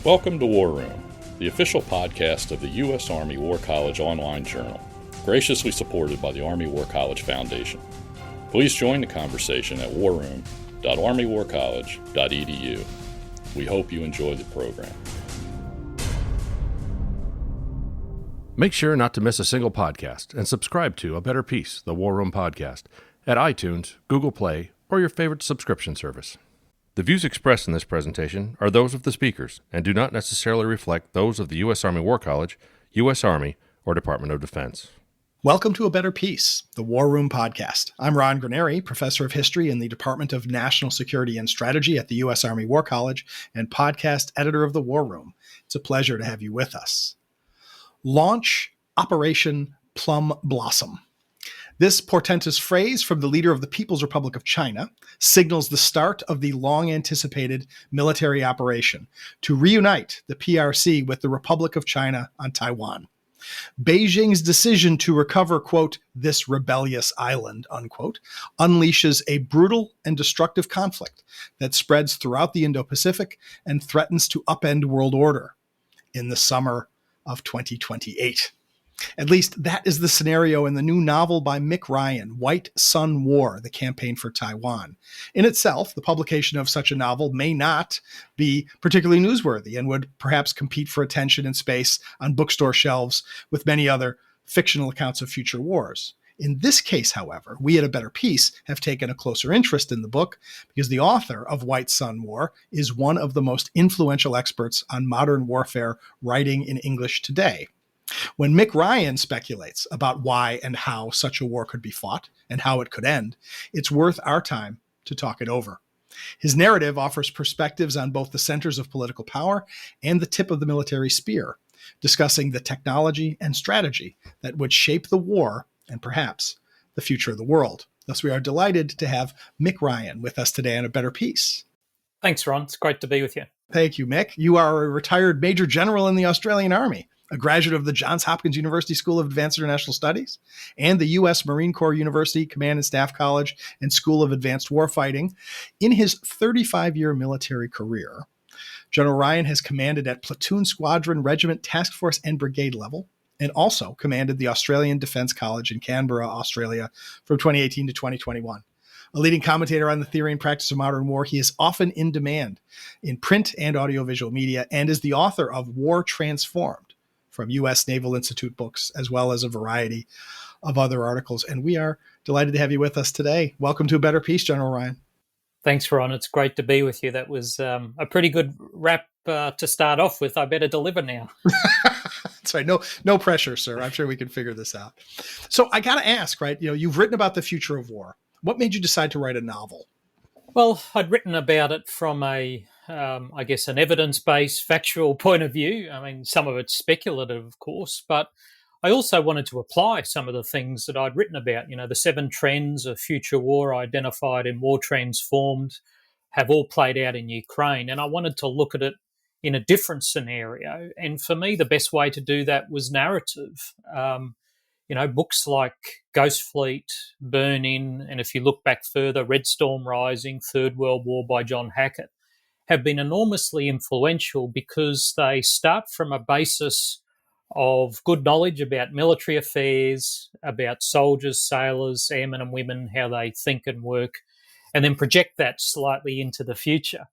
Welcome to War Room, the official podcast of the U.S. Army War College online journal, graciously supported by the Army War College Foundation. Please join the conversation at warroom.armywarcollege.edu. We hope you enjoy the program. Make sure not to miss a single podcast and subscribe to A Better Peace, the War Room podcast, at iTunes, Google Play, or your favorite subscription service. The views expressed in this presentation are those of the speakers and do not necessarily reflect those of the U.S. Army War College, U.S. Army, or Department of Defense. Welcome to A Better Peace, the War Room podcast. I'm Ron Granieri, professor of history in the Department of National Security and Strategy at the U.S. Army War College and podcast editor of the War Room. It's a pleasure to have you with us. Launch Operation Plum Blossom. This portentous phrase from the leader of the People's Republic of China signals the start of the long-anticipated military operation to reunite the PRC with the Republic of China on Taiwan. Beijing's decision to recover, quote, this rebellious island, unquote, unleashes a brutal and destructive conflict that spreads throughout the Indo-Pacific and threatens to upend world order in the summer of 2028. At least that is the scenario in the new novel by Mick Ryan, White Sun War, The Campaign for Taiwan. In itself, the publication of such a novel may not be particularly newsworthy and would perhaps compete for attention and space on bookstore shelves with many other fictional accounts of future wars. In this case, however, we at A Better Peace have taken a closer interest in the book because the author of White Sun War is one of the most influential experts on modern warfare writing in English today. When Mick Ryan speculates about why and how such a war could be fought and how it could end, it's worth our time to talk it over. His narrative offers perspectives on both the centers of political power and the tip of the military spear, discussing the technology and strategy that would shape the war and perhaps the future of the world. Thus, we are delighted to have Mick Ryan with us today on A Better Peace. Thanks, Ron. It's great to be with you. Thank you, Mick. You are a retired Major General in the Australian Army, a graduate of the Johns Hopkins University School of Advanced International Studies and the U.S. Marine Corps University Command and Staff College and School of Advanced Warfighting. In his 35-year military career, General Ryan has commanded at platoon, squadron, regiment, task force, and brigade level, and also commanded the Australian Defence College in Canberra, Australia, from 2018 to 2021. A leading commentator on the theory and practice of modern war, he is often in demand in print and audiovisual media and is the author of War Transformed, from U.S. Naval Institute books, as well as a variety of other articles. And we are delighted to have you with us today. Welcome to A Better Peace, General Ryan. Thanks, Ron. It's great to be with you. That was a pretty good wrap to start off with. I better deliver now. That's right. No pressure, sir. I'm sure we can figure this out. So I got to ask, right? You've written about the future of war. What made you decide to write a novel? Well, I'd written about it from an evidence-based, factual point of view. I mean, some of it's speculative, of course, but I also wanted to apply some of the things that I'd written about. The 7 trends of future war identified in War Transformed have all played out in Ukraine, and I wanted to look at it in a different scenario. And for me, the best way to do that was narrative. Books like Ghost Fleet, Burn In, and if you look back further, Red Storm Rising, Third World War by John Hackett, have been enormously influential because they start from a basis of good knowledge about military affairs, about soldiers, sailors, airmen and women, how they think and work, and then project that slightly into the future.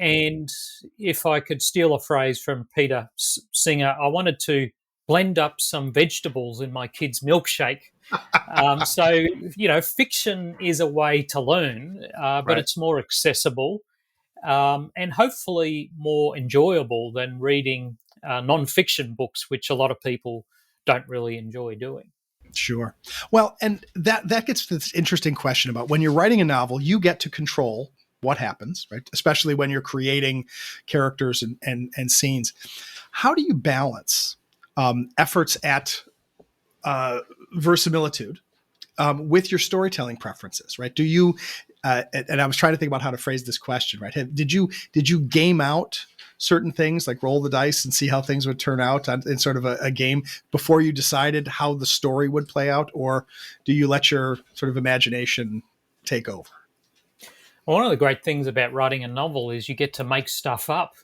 And if I could steal a phrase from Peter Singer, I wanted to blend up some vegetables in my kid's milkshake. Fiction is a way to learn, but Right. It's more accessible and hopefully more enjoyable than reading non-fiction books, which a lot of people don't really enjoy doing. Sure. Well, and that gets to this interesting question about when you're writing a novel, you get to control what happens, right? Especially when you're creating characters and scenes. How do you balance efforts at verisimilitude with your storytelling preferences, right? Do you, and I was trying to think about how to phrase this question, right? Did you game out certain things, like roll the dice and see how things would turn out in sort of a game before you decided how the story would play out? Or do you let your sort of imagination take over? One of the great things about writing a novel is you get to make stuff up.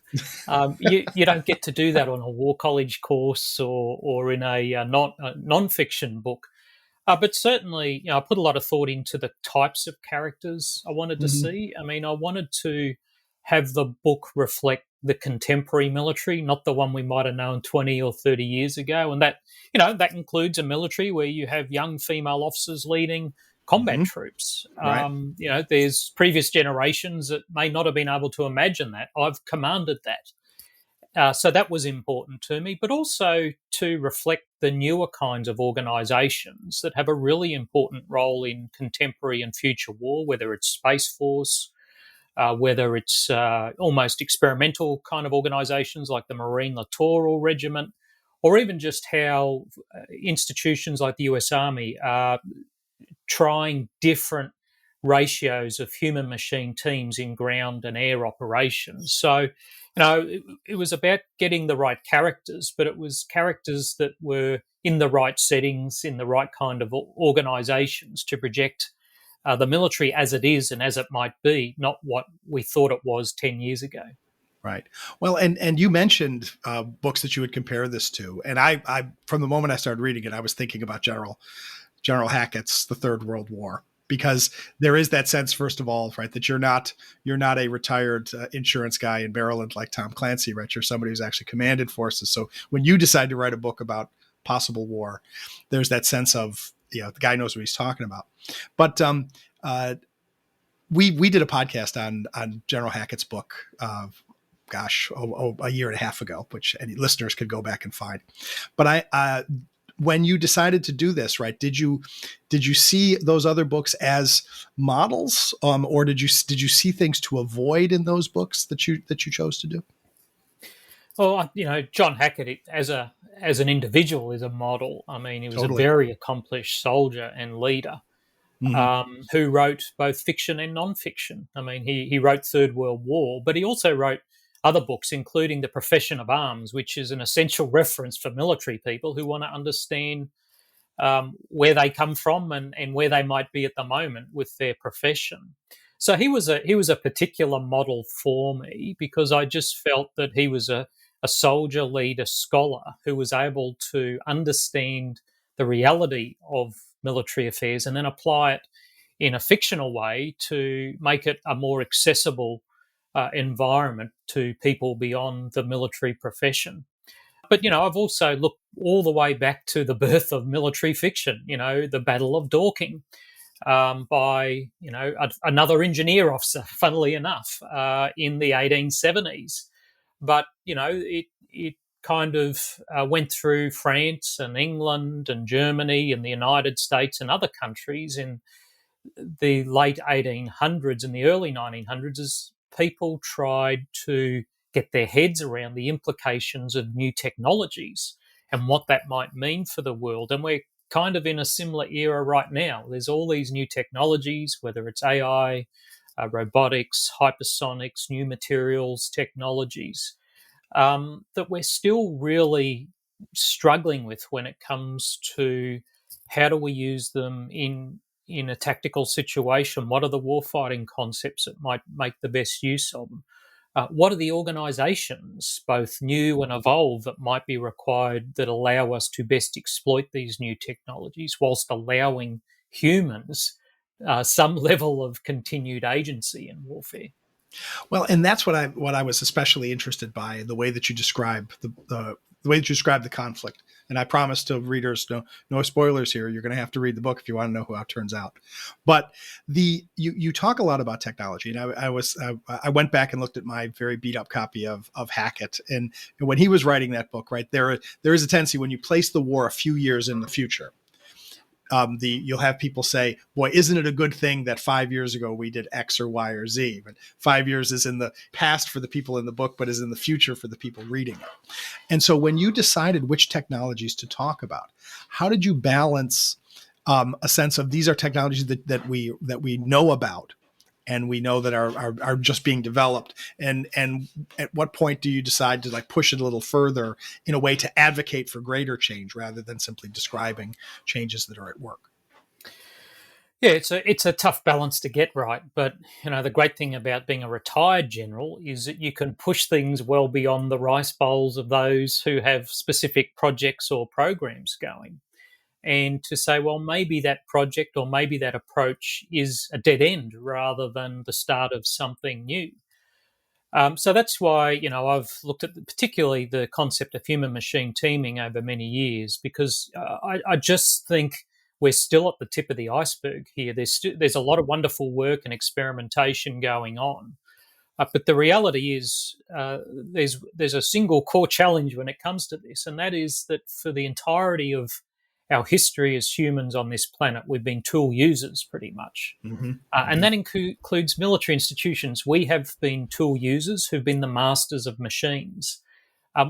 You don't get to do that on a war college course or in a non-fiction book. But certainly, I put a lot of thought into the types of characters I wanted to Hmm. see. I mean, I wanted to have the book reflect the contemporary military, not the one we might have known 20 or 30 years ago. And that includes a military where you have young female officers leading combat Hmm. troops. Right. There's previous generations that may not have been able to imagine that. I've commanded that. So that was important to me, but also to reflect the newer kinds of organisations that have a really important role in contemporary and future war, whether it's Space Force, whether it's almost experimental kind of organisations like the Marine Littoral Regiment, or even just how institutions like the US Army are trying different ratios of human machine teams in ground and air operations. So, it was about getting the right characters, but it was characters that were in the right settings, in the right kind of organizations to project the military as it is and as it might be, not what we thought it was 10 years ago. Right. Well, and you mentioned books that you would compare this to, and I from the moment I started reading it, I was thinking about General Hackett's The Third World War, because there is that sense, first of all, right, that you're not a retired insurance guy in Maryland like Tom Clancy, right? You're somebody who's actually commanded forces. So when you decide to write a book about possible war, there's that sense of, the guy knows what he's talking about. But we did a podcast on General Hackett's book. A year and a half ago, which any listeners could go back and find. But when you decided to do this, right, did you see those other books as models, or did you see things to avoid in those books that you chose to do? Well, John Hackett as an individual is a model. I mean, he was a Totally. very accomplished soldier and leader. Mm-hmm. Who wrote both fiction and non-fiction. I mean, he wrote Third World War, but he also wrote other books, including The Profession of Arms, which is an essential reference for military people who want to understand where they come from and where they might be at the moment with their profession. So he was a particular model for me because I just felt that he was a soldier, leader, scholar who was able to understand the reality of military affairs and then apply it in a fictional way to make it a more accessible environment to people beyond the military profession. But, I've also looked all the way back to the birth of military fiction, the Battle of Dorking by, another engineer officer, funnily enough, in the 1870s. But, it kind of went through France and England and Germany and the United States and other countries in the late 1800s and the early 1900s as people tried to get their heads around the implications of new technologies and what that might mean for the world. And we're kind of in a similar era right now. There's all these new technologies, whether it's AI, robotics, hypersonics, new materials, technologies, that we're still really struggling with when it comes to how do we use them in a tactical situation. What are the warfighting concepts that might make the best use of them? What are the organisations, both new and evolved, that might be required that allow us to best exploit these new technologies whilst allowing humans some level of continued agency in warfare? Well, and that's what I was especially interested by, the way that you describe the way that you describe the conflict. And I promise to readers, no spoilers here. You're going to have to read the book if you want to know how it turns out. But you talk a lot about technology, and I went back and looked at my very beat up copy of Hackett, and when he was writing that book, right, there is a tendency when you place the war a few years in the future. You'll have people say, boy, isn't it a good thing that 5 years ago we did X or Y or Z? But 5 years is in the past for the people in the book, but is in the future for the people reading it. And so when you decided which technologies to talk about, how did you balance a sense of these are technologies that we know about and we know that are just being developed, and at what point do you decide to push it a little further in a way to advocate for greater change rather than simply describing changes that are at work? Yeah, it's a tough balance to get right, but the great thing about being a retired general is that you can push things well beyond the rice bowls of those who have specific projects or programs going, and to say, well, maybe that project or maybe that approach is a dead end rather than the start of something new. So that's why I've looked at particularly the concept of human machine teaming over many years, because I just think we're still at the tip of the iceberg here. There's a lot of wonderful work and experimentation going on, but the reality is there's a single core challenge when it comes to this, and that is that for the entirety of our history as humans on this planet, we've been tool users pretty much. Mm-hmm. And that includes military institutions. We have been tool users who've been the masters of machines.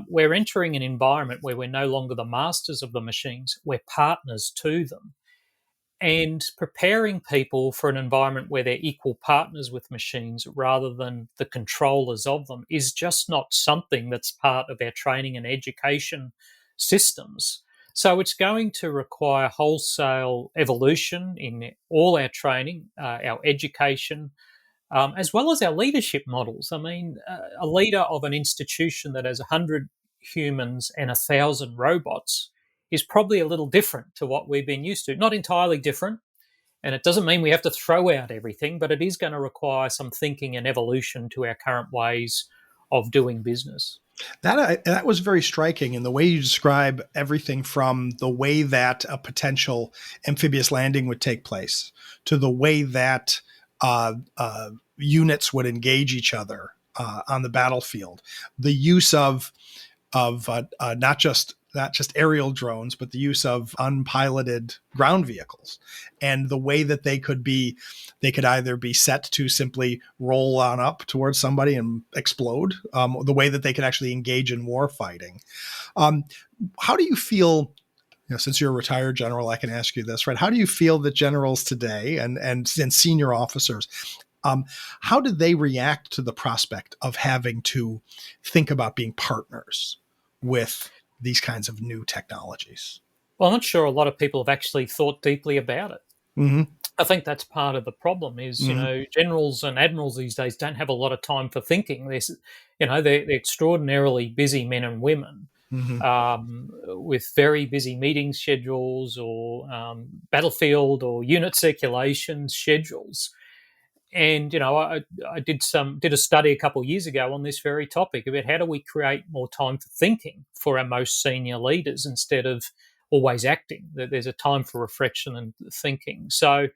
We're entering an environment where we're no longer the masters of the machines, we're partners to them. And preparing people for an environment where they're equal partners with machines rather than the controllers of them is just not something that's part of our training and education systems. So it's going to require wholesale evolution in all our training, our education, as well as our leadership models. I mean, a leader of an institution that has 100 humans and 1,000 robots is probably a little different to what we've been used to. Not entirely different, and it doesn't mean we have to throw out everything, but it is going to require some thinking and evolution to our current ways of doing business. That was very striking in the way you describe everything from the way that a potential amphibious landing would take place to the way that units would engage each other on the battlefield. The use of not just aerial drones, but the use of unpiloted ground vehicles, and the way that they could either be set to simply roll on up towards somebody and explode, the way that they could actually engage in war fighting. How do you feel, since you're a retired general, I can ask you this, right? How do you feel that generals today and senior officers, how did they react to the prospect of having to think about being partners with these kinds of new technologies? Well, I'm not sure a lot of people have actually thought deeply about it. Mm-hmm. I think that's part of the problem is, generals and admirals these days don't have a lot of time for thinking. They're extraordinarily busy men and women, with very busy meeting schedules or battlefield or unit circulation schedules. And I did a study a couple of years ago on this very topic about how do we create more time for thinking for our most senior leaders instead of always acting. That there's a time for reflection and thinking. So,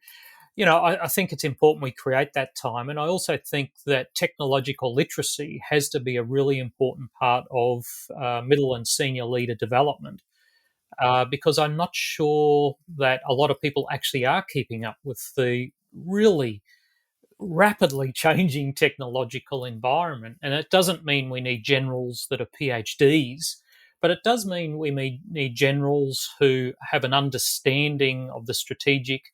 I think it's important we create that time, and I also think that technological literacy has to be a really important part of middle and senior leader development. Because I'm not sure that a lot of people actually are keeping up with the really rapidly changing technological environment. And it doesn't mean we need generals that are PhDs, but it does mean we need generals who have an understanding of the strategic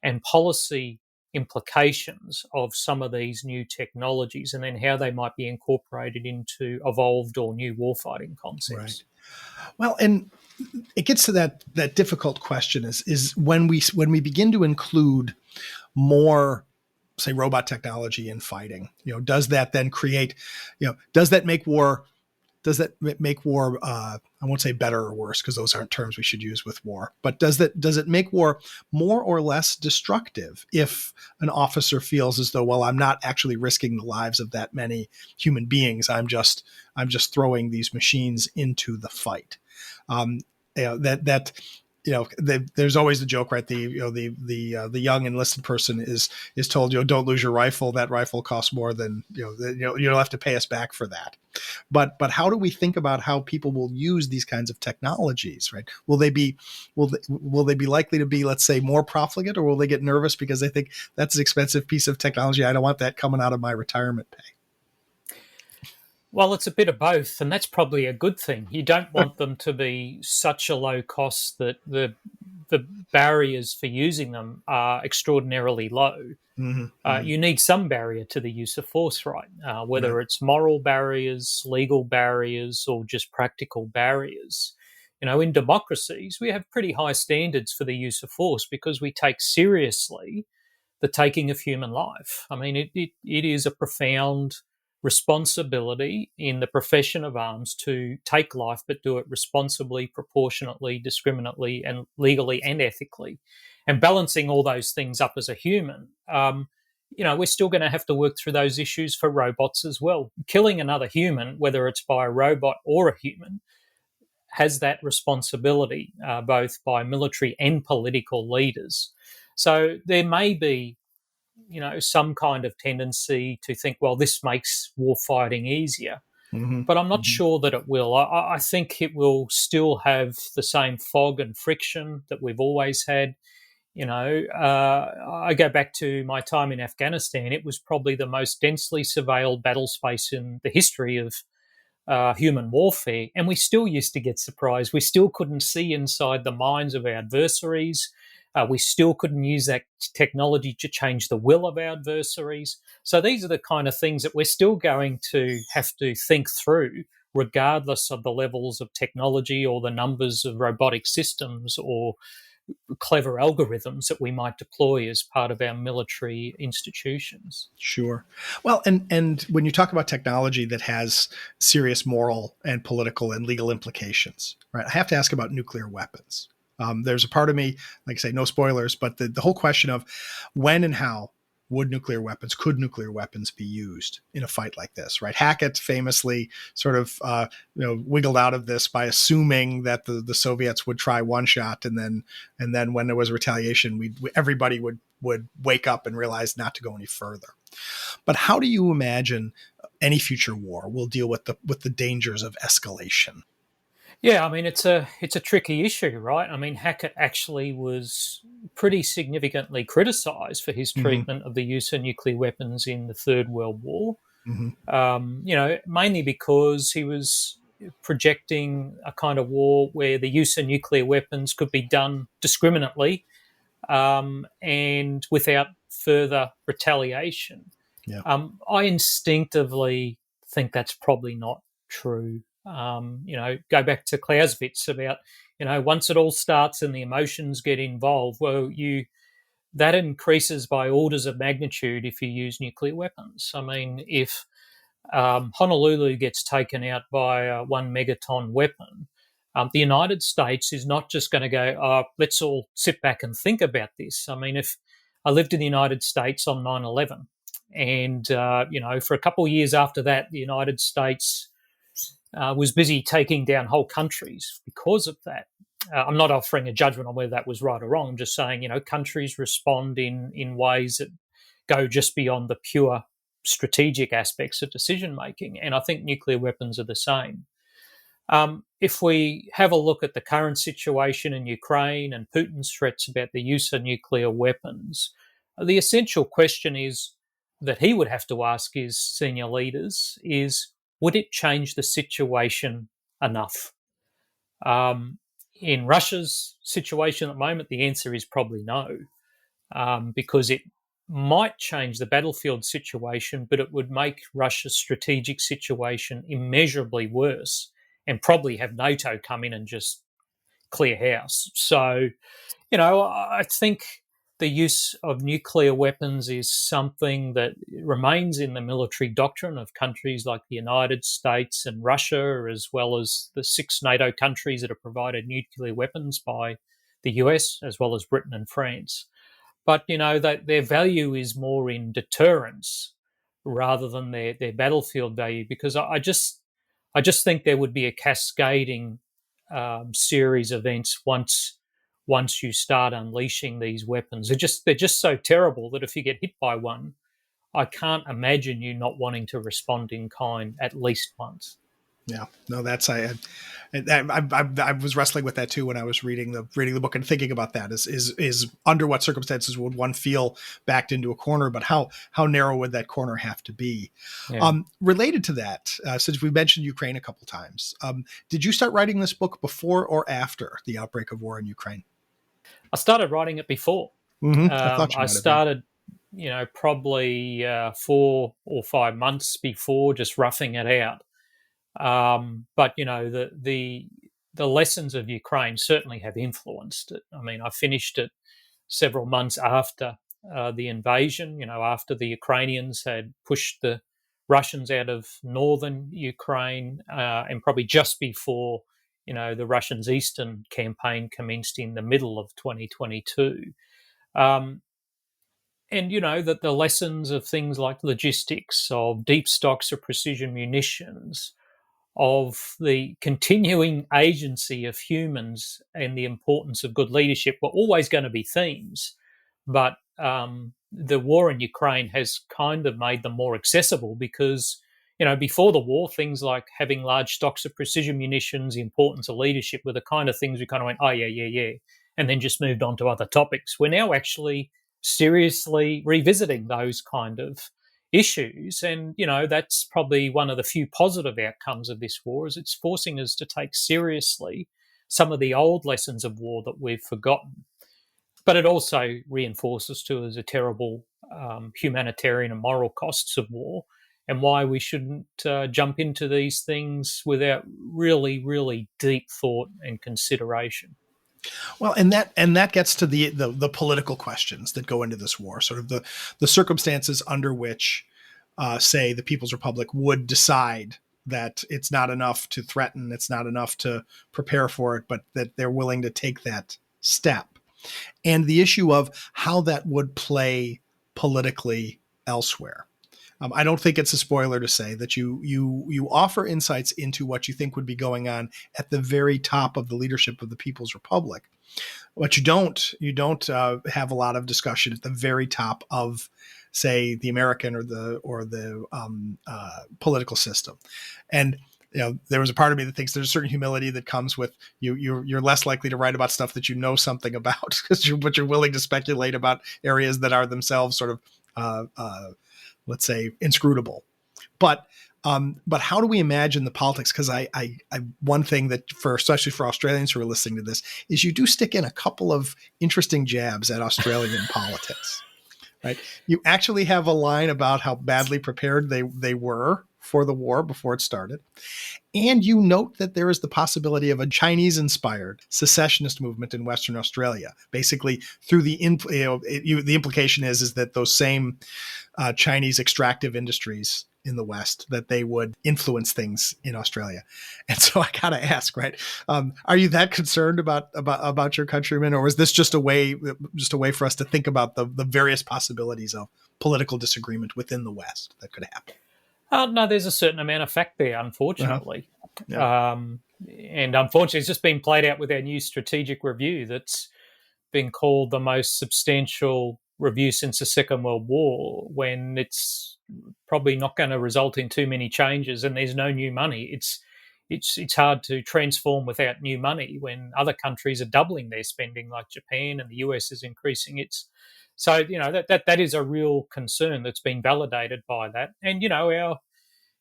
and policy implications of some of these new technologies and then how they might be incorporated into evolved or new warfighting concepts. Right. Well, and it gets to that difficult question is when we begin to include more, say, robot technology in fighting, does that then create, does that make war, I won't say better or worse, because those aren't terms we should use with war, but does it make war more or less destructive if an officer feels as though, well, I'm not actually risking the lives of that many human beings, I'm just throwing these machines into the fight? There's always the joke, right? The young enlisted person is told, don't lose your rifle. That rifle costs more than, you'll have to pay us back for that. But how do we think about how people will use these kinds of technologies, right? Will they be likely to be, let's say, more profligate, or will they get nervous because they think that's an expensive piece of technology, I don't want that coming out of my retirement pay? Well, it's a bit of both, and that's probably a good thing. You don't want them to be such a low cost that the barriers for using them are extraordinarily low. You need some barrier to the use of force, right? Whether it's moral barriers, legal barriers, or just practical barriers. In democracies, we have pretty high standards for the use of force because we take seriously the taking of human life. I mean, it is a profound responsibility in the profession of arms to take life, but do it responsibly, proportionately, discriminately, and legally and ethically. And balancing all those things up as a human, we're still going to have to work through those issues for robots as well. Killing another human, whether it's by a robot or a human, has that responsibility, both by military and political leaders. So there may be, some kind of tendency to think, well, this makes war fighting easier. Mm-hmm. But I'm not Mm-hmm. sure that it will. I think it will still have the same fog and friction that we've always had. I go back to my time in Afghanistan. It was probably the most densely surveilled battle space in the history of human warfare, and we still used to get surprised. We still couldn't see inside the minds of our adversaries. We still couldn't use that technology to change the will of our adversaries. So these are the kind of things that we're still going to have to think through, regardless of the levels of technology or the numbers of robotic systems or clever algorithms that we might deploy as part of our military institutions. Sure. Well, and when you talk about technology that has serious moral and political and legal implications, right? I have to ask about nuclear weapons. There's a part of me, like I say, no spoilers, but the whole question of when and how could nuclear weapons be used in a fight like this, right? Hackett famously sort of wiggled out of this by assuming that the Soviets would try one shot, and then when there was retaliation, everybody would wake up and realize not to go any further. But how do you imagine any future war will deal with the dangers of escalation? Yeah, I mean it's a tricky issue, right? I mean Hackett actually was pretty significantly criticised for his treatment of the use of nuclear weapons in the Third World War. Mainly because he was projecting a kind of war where the use of nuclear weapons could be done discriminately and without further retaliation. Yeah. I instinctively think that's probably not true. Go back to Clausewitz about, once it all starts and the emotions get involved, well, that increases by orders of magnitude if you use nuclear weapons. I mean, if Honolulu gets taken out by a 1 megaton weapon, the United States is not just going to go, oh, let's all sit back and think about this. I mean, if I lived in the United States on 9/11, and, for a couple of years after that, the United States was busy taking down whole countries because of that. I'm not offering a judgment on whether that was right or wrong. I'm just saying, countries respond in ways that go just beyond the pure strategic aspects of decision making. And I think nuclear weapons are the same. If we have a look at the current situation in Ukraine and Putin's threats about the use of nuclear weapons, the essential question is that he would have to ask his senior leaders is, would it change the situation enough? In Russia's situation at the moment, the answer is probably no, because it might change the battlefield situation, but it would make Russia's strategic situation immeasurably worse and probably have NATO come in and just clear house. So, I think the use of nuclear weapons is something that remains in the military doctrine of countries like the United States and Russia, as well as the 6 NATO countries that have provided nuclear weapons by the US, as well as Britain and France. But, that their value is more in deterrence rather than their battlefield value, because I just think there would be a cascading series of events once you start unleashing these weapons. They're just so terrible that if you get hit by one, I can't imagine you not wanting to respond in kind at least once. Yeah, no, that's I was wrestling with that too when I was reading the book and thinking about that. Is under what circumstances would one feel backed into a corner, but how narrow would that corner have to be? Yeah. Related to that, since we mentioned Ukraine a couple times, did you start writing this book before or after the outbreak of war in Ukraine? I started writing it before. I started, probably 4 or 5 months before, just roughing it out. But the the lessons of Ukraine certainly have influenced it. I mean, I finished it several months after the invasion, after the Ukrainians had pushed the Russians out of northern Ukraine, and probably just before, the Russians' eastern campaign commenced in the middle of 2022. Um, and, that the lessons of things like logistics, of deep stocks of precision munitions, of the continuing agency of humans and the importance of good leadership were always going to be themes. But the war in Ukraine has kind of made them more accessible because, before the war, things like having large stocks of precision munitions, the importance of leadership were the kind of things we kind of went, oh, yeah, yeah, yeah, and then just moved on to other topics. We're now actually seriously revisiting those kind of issues. And, that's probably one of the few positive outcomes of this war is it's forcing us to take seriously some of the old lessons of war that we've forgotten. But it also reinforces to us the terrible humanitarian and moral costs of war and why we shouldn't jump into these things without really, really deep thought and consideration. Well, and that gets to the political questions that go into this war, sort of the circumstances under which, say, the People's Republic would decide that it's not enough to threaten, it's not enough to prepare for it, but that they're willing to take that step. And the issue of how that would play politically elsewhere. I don't think it's a spoiler to say that you offer insights into what you think would be going on at the very top of the leadership of the People's Republic, but you don't have a lot of discussion at the very top of, say, the American or the political system. And there was a part of me that thinks there's a certain humility that comes with you're less likely to write about stuff that you know something about, but you're willing to speculate about areas that are themselves sort of let's say inscrutable. But how do we imagine the politics? Because I one thing that especially for Australians who are listening to this is you do stick in a couple of interesting jabs at Australian politics, right? You actually have a line about how badly prepared they were for the war before it started. And you note that there is the possibility of a Chinese-inspired secessionist movement in Western Australia. Basically, through the implication is that those same Chinese extractive industries in the West, that they would influence things in Australia. And so I gotta ask, right? Are you that concerned about your countrymen, or is this just a way for us to think about the various possibilities of political disagreement within the West that could happen? No, there's a certain amount of fact there, unfortunately. Yeah. And unfortunately, it's just been played out with our new strategic review that's been called the most substantial review since the Second World War, when it's probably not going to result in too many changes and there's no new money. It's hard to transform without new money when other countries are doubling their spending, like Japan, and the US is increasing its. So, that is a real concern that's been validated by that. And,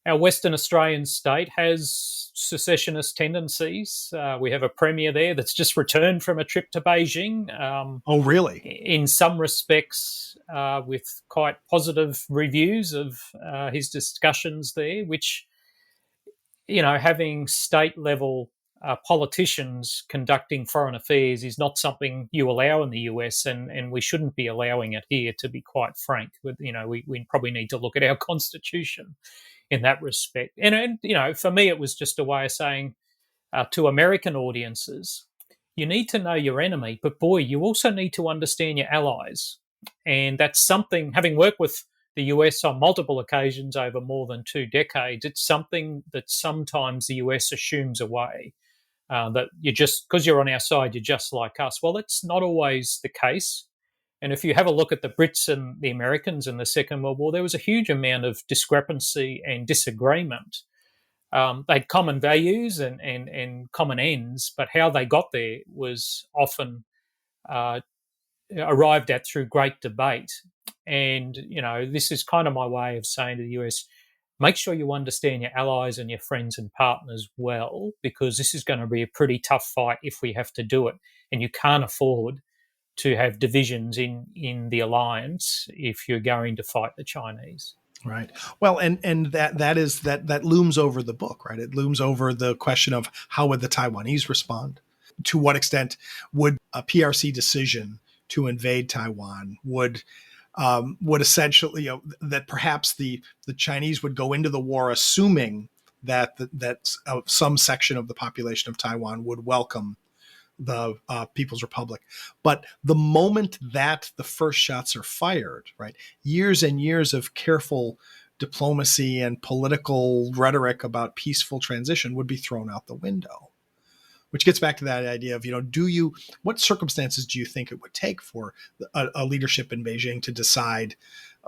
our Western Australian state has secessionist tendencies. We have a premier there that's just returned from a trip to Beijing. Oh, really? In some respects, with quite positive reviews of his discussions there, which, having state level politicians conducting foreign affairs is not something you allow in the US, and we shouldn't be allowing it here, to be quite frank. We probably need to look at our constitution in that respect. And for me, it was just a way of saying to American audiences, you need to know your enemy, but boy, you also need to understand your allies. And that's something, having worked with the US on multiple occasions over more than 2 decades, it's something that sometimes the US assumes away. That you're just, because you're on our side, you're just like us. Well, that's not always the case. And if you have a look at the Brits and the Americans in the Second World War, there was a huge amount of discrepancy and disagreement. They had common values and common ends, but how they got there was often arrived at through great debate. And, this is kind of my way of saying to the US, make sure you understand your allies and your friends and partners well, because this is going to be a pretty tough fight if we have to do it. And you can't afford to have divisions in the alliance if you're going to fight the Chinese. Right. Well, and that looms over the book, right? It looms over the question of how would the Taiwanese respond? To what extent would a PRC decision to invade Taiwan would essentially, that perhaps the Chinese would go into the war assuming that some section of the population of Taiwan would welcome the People's Republic. But the moment that the first shots are fired, right, years and years of careful diplomacy and political rhetoric about peaceful transition would be thrown out the window. Which gets back to that idea of, what circumstances do you think it would take for a leadership in Beijing to decide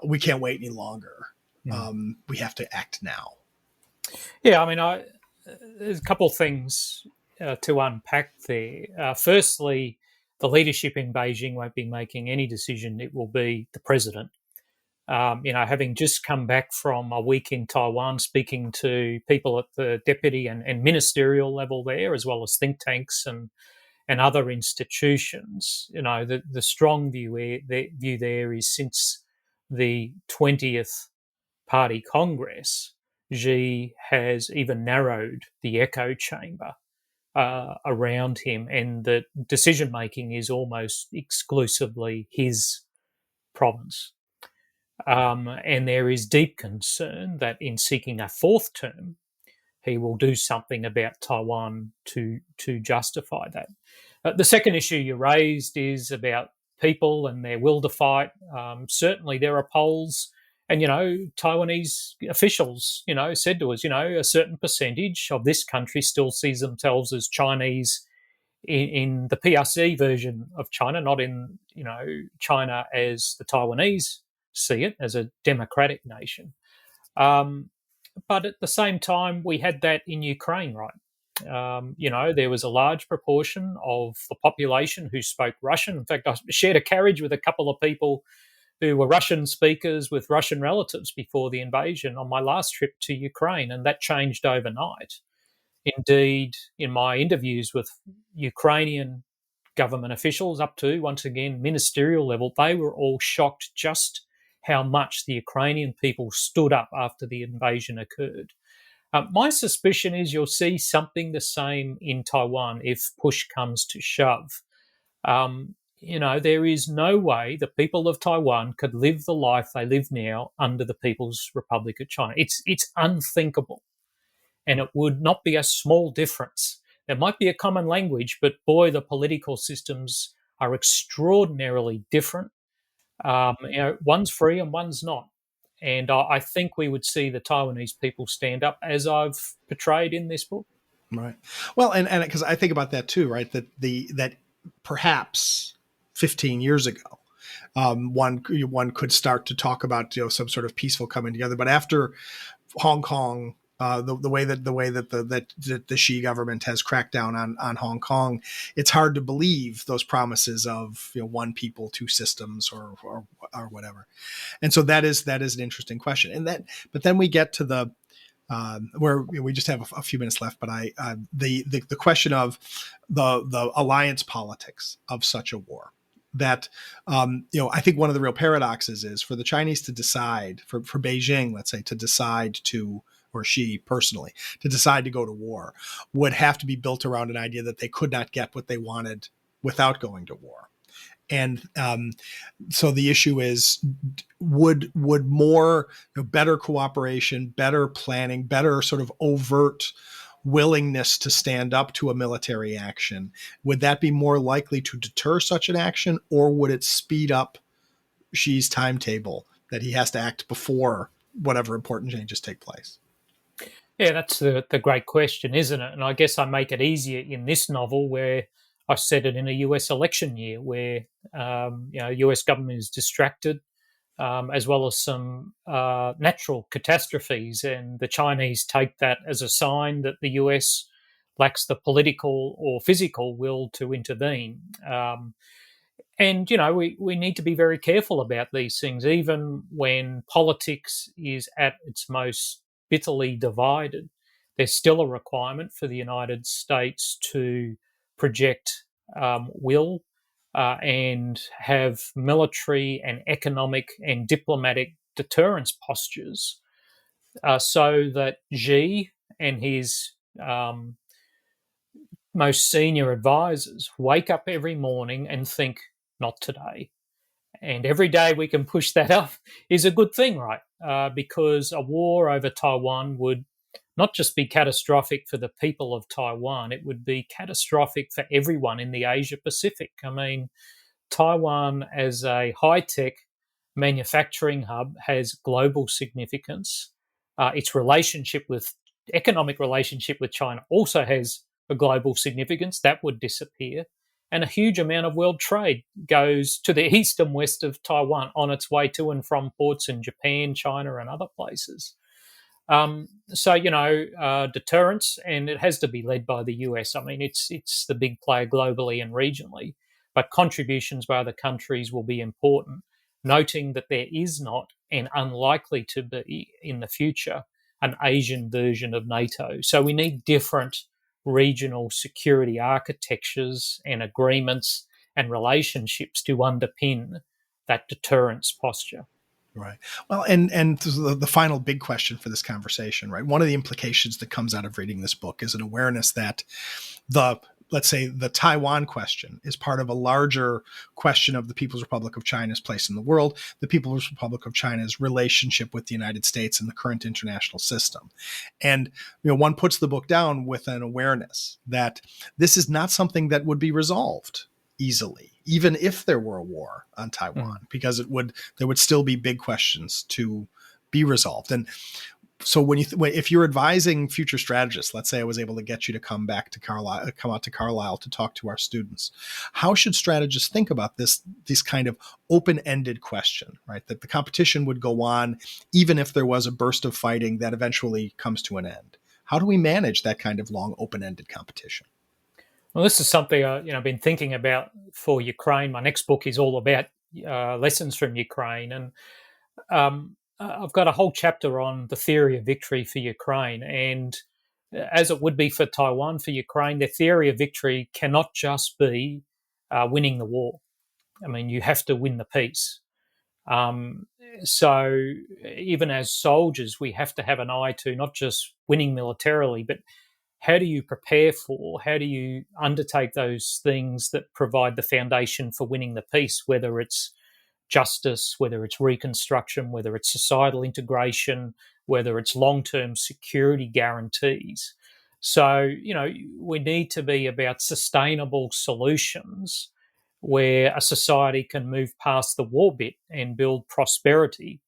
we can't wait any longer? We have to act now. Yeah, I mean, there's a couple of things to unpack there. Firstly, the leadership in Beijing won't be making any decision. It will be the president. Having just come back from a week in Taiwan, speaking to people at the deputy and ministerial level there, as well as think tanks and other institutions, the strong view there is since the 20th Party Congress, Xi has even narrowed the echo chamber around him, and the decision making is almost exclusively his province. And there is deep concern that in seeking a fourth term, he will do something about Taiwan to justify that. The second issue you raised is about people and their will to fight. Certainly, there are polls, and Taiwanese officials, said to us, a certain percentage of this country still sees themselves as Chinese in the PRC version of China, not in China as the Taiwanese see it, as a democratic nation. But at the same time, we had that in Ukraine, right? There was a large proportion of the population who spoke Russian. In fact, I shared a carriage with a couple of people who were Russian speakers with Russian relatives before the invasion on my last trip to Ukraine, and that changed overnight. Indeed, in my interviews with Ukrainian government officials up to, once again, ministerial level, they were all shocked just how much the Ukrainian people stood up after the invasion occurred. My suspicion is you'll see something the same in Taiwan if push comes to shove. There is no way the people of Taiwan could live the life they live now under the People's Republic of China. It's unthinkable. And it would not be a small difference. There might be a common language, but boy, the political systems are extraordinarily different. One's free and one's not. And I think we would see the Taiwanese people stand up, as I've portrayed in this book. Right. Well, and because I think about that too, right? That perhaps 15 years ago, one could start to talk about some sort of peaceful coming together. But after Hong Kong, the way that the Xi government has cracked down on Hong Kong, it's hard to believe those promises of one people, two systems, or whatever. And so that is an interesting question. But then we get to the where we just have a few minutes left. But the question of the alliance politics of such a war. That I think one of the real paradoxes is for the Chinese to decide, for Beijing, let's say, to decide to, or Xi personally, to decide to go to war, would have to be built around an idea that they could not get what they wanted without going to war. And so the issue is, would more better cooperation, better planning, better sort of overt willingness to stand up to a military action, would that be more likely to deter such an action, or would it speed up Xi's timetable that he has to act before whatever important changes take place? Yeah, that's the great question, isn't it? And I guess I make it easier in this novel where I set it in a US election year where US government is distracted, as well as some natural catastrophes, and the Chinese take that as a sign that the US lacks the political or physical will to intervene. And we need to be very careful about these things, even when politics is at its most bitterly divided. There's still a requirement for the United States to project will and have military and economic and diplomatic deterrence postures so that Xi and his most senior advisors wake up every morning and think, not today. And every day we can push that up is a good thing, right? Because a war over Taiwan would not just be catastrophic for the people of Taiwan, it would be catastrophic for everyone in the Asia Pacific. I mean, Taiwan as a high-tech manufacturing hub has global significance. Its economic relationship with China also has a global significance. That would disappear. And a huge amount of world trade goes to the east and west of Taiwan on its way to and from ports in Japan, China, and other places. Deterrence, and it has to be led by the US. I mean, it's the big player globally and regionally, but contributions by other countries will be important, noting that there is not and unlikely to be in the future an Asian version of NATO. So we need different regional security architectures and agreements and relationships to underpin that deterrence posture. Right. Well, and the final big question for this conversation, right? One of the implications that comes out of reading this book is an awareness that let's say the Taiwan question is part of a larger question of the People's Republic of China's place in the world, the People's Republic of China's relationship with the United States and the current international system. And, one puts the book down with an awareness that this is not something that would be resolved easily, even if there were a war on Taiwan, because there would still be big questions to be resolved. And so if you're advising future strategists, let's say I was able to get you to come out to Carlisle to talk to our students, how should strategists think about this kind of open-ended question, right? That the competition would go on even if there was a burst of fighting that eventually comes to an end. How do we manage that kind of long open-ended competition? Well, this is something I've been thinking about for Ukraine. My next book is all about lessons from Ukraine, and I've got a whole chapter on the theory of victory for Ukraine. And as it would be for Taiwan, for Ukraine, the theory of victory cannot just be winning the war. I mean, you have to win the peace. So even as soldiers, we have to have an eye to not just winning militarily, but how do you prepare for, how do you undertake those things that provide the foundation for winning the peace, whether it's justice, whether it's reconstruction, whether it's societal integration, whether it's long-term security guarantees. So, we need to be about sustainable solutions where a society can move past the war bit and build prosperity,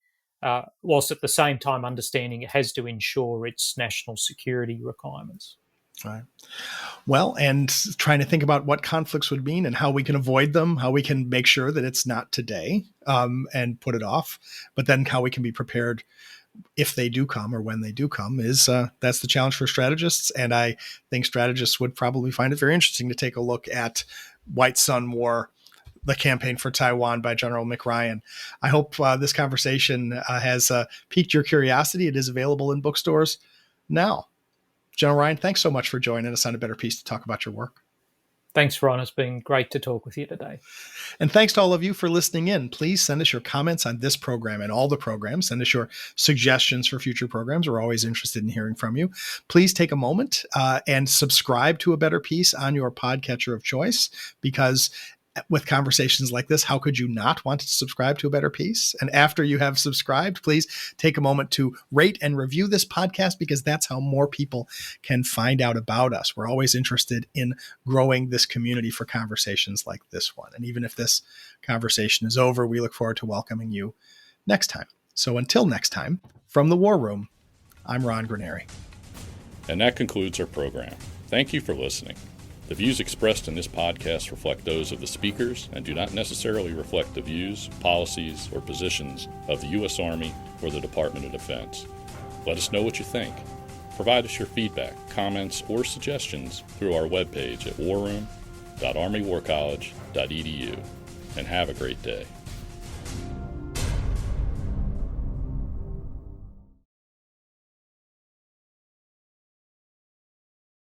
whilst at the same time understanding it has to ensure its national security requirements. Right. Well, and trying to think about what conflicts would mean and how we can avoid them, how we can make sure that it's not today and put it off, but then how we can be prepared if they do come or when they do come that's the challenge for strategists. And I think strategists would probably find it very interesting to take a look at White Sun War, The Campaign for Taiwan by General Mick Ryan. I hope this conversation has piqued your curiosity. It is available in bookstores now. General Ryan, thanks so much for joining us on A Better Peace to talk about your work. Thanks, Ron. It's been great to talk with you today. And thanks to all of you for listening in. Please send us your comments on this program and all the programs. Send us your suggestions for future programs. We're always interested in hearing from you. Please take a moment and subscribe to A Better Peace on your podcatcher of choice, because with conversations like this, how could you not want to subscribe to A Better Peace? And after you have subscribed, please take a moment to rate and review this podcast, because that's how more people can find out about us. We're always interested in growing this community for conversations like this one. And even if this conversation is over, we look forward to welcoming you next time. So until next time, from the War Room, I'm Ron Granieri. And that concludes our program. Thank you for listening. The views expressed in this podcast reflect those of the speakers and do not necessarily reflect the views, policies, or positions of the U.S. Army or the Department of Defense. Let us know what you think. Provide us your feedback, comments, or suggestions through our webpage at warroom.armywarcollege.edu. And have a great day.